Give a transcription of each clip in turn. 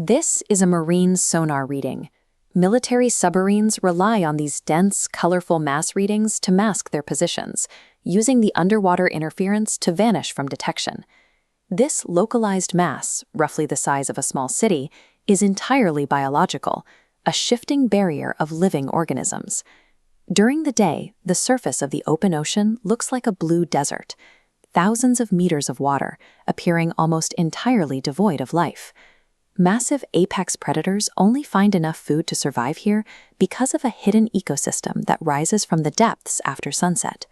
This is a marine sonar reading. Military submarines rely on these dense, colorful mass readings to mask their positions, using the underwater interference to vanish from detection. This localized mass, roughly the size of a small city, is entirely biological, a shifting barrier of living organisms. During the day, the surface of the open ocean looks like a blue desert, thousands of meters of water, appearing almost entirely devoid of life. Massive apex predators only find enough food to survive here because of a hidden ecosystem that rises from the depths after sunset.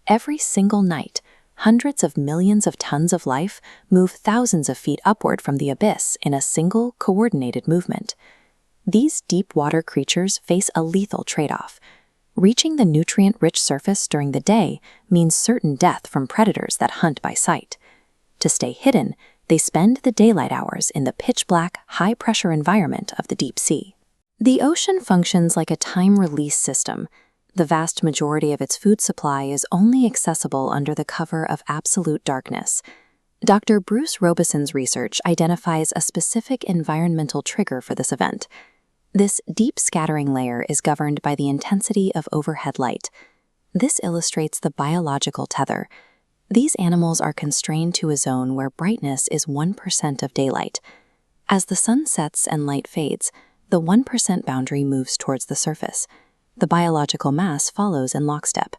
Every single night, hundreds of millions of tons of life move thousands of feet upward from the abyss in a single, coordinated movement. These deep-water creatures face a lethal trade-off. Reaching the nutrient-rich surface during the day means certain death from predators that hunt by sight. To stay hidden, they spend the daylight hours in the pitch-black, high-pressure environment of the deep sea. The ocean functions like a time-release system. The vast majority of its food supply is only accessible under the cover of absolute darkness. Dr. Bruce Robison's research identifies a specific environmental trigger for this event. This deep scattering layer is governed by the intensity of overhead light. This illustrates the biological tether. These animals are constrained to a zone where brightness is 1% of daylight. As the sun sets and light fades, the 1% boundary moves towards the surface. The biological mass follows in lockstep.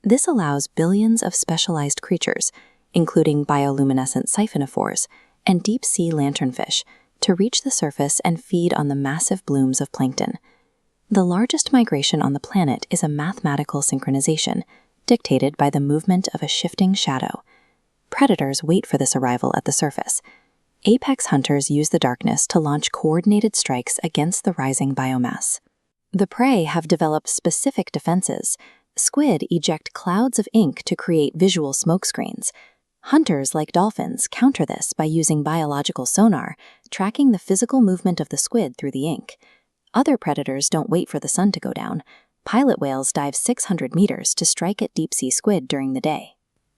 This allows billions of specialized creatures, including bioluminescent siphonophores and deep-sea lanternfish, to reach the surface and feed on the massive blooms of plankton. The largest migration on the planet is a mathematical synchronization, dictated by the movement of a shifting shadow. Predators wait for this arrival at the surface. Apex hunters use the darkness to launch coordinated strikes against the rising biomass. The prey have developed specific defenses. Squid eject clouds of ink to create visual smokescreens. Hunters, like dolphins, counter this by using biological sonar, tracking the physical movement of the squid through the ink. Other predators don't wait for the sun to go down. Pilot whales dive 600 meters to strike at deep-sea squid during the day.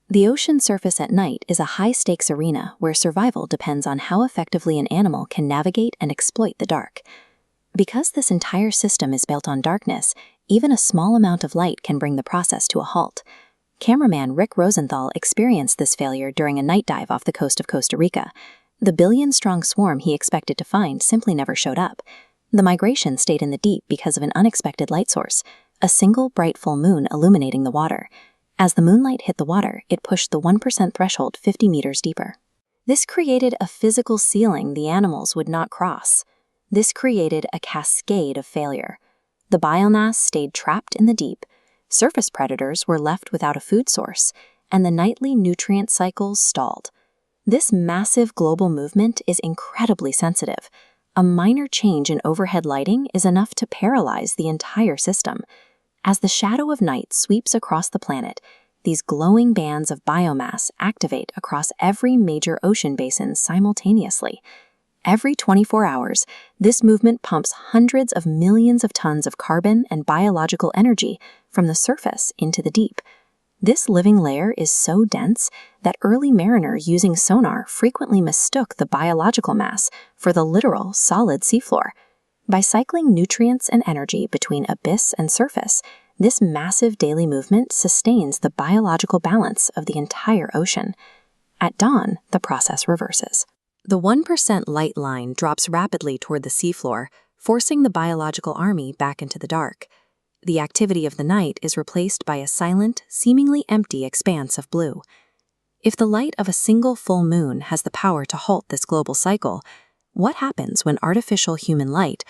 The ocean surface at night is a high-stakes arena where survival depends on how effectively an animal can navigate and exploit the dark. Because this entire system is built on darkness, even a small amount of light can bring the process to a halt. Cameraman Rick Rosenthal experienced this failure during a night dive off the coast of Costa Rica. The billion-strong swarm he expected to find simply never showed up. The migration stayed in the deep because of an unexpected light source, a single bright full moon illuminating the water. As the moonlight hit the water, it pushed the 1% threshold 50 meters deeper. This created a physical ceiling the animals would not cross. This created a cascade of failure. The biomass stayed trapped in the deep, surface predators were left without a food source, and the nightly nutrient cycles stalled. This massive global movement is incredibly sensitive. A minor change in overhead lighting is enough to paralyze the entire system. As the shadow of night sweeps across the planet, these glowing bands of biomass activate across every major ocean basin simultaneously. Every 24 hours, this movement pumps hundreds of millions of tons of carbon and biological energy from the surface into the deep. This living layer is so dense that early mariners using sonar frequently mistook the biological mass for the literal solid seafloor. By cycling nutrients and energy between abyss and surface, this massive daily movement sustains the biological balance of the entire ocean. At dawn, the process reverses. The 1% light line drops rapidly toward the seafloor, forcing the biological army back into the dark. The activity of the night is replaced by a silent, seemingly empty expanse of blue. If the light of a single full moon has the power to halt this global cycle, what happens when artificial human light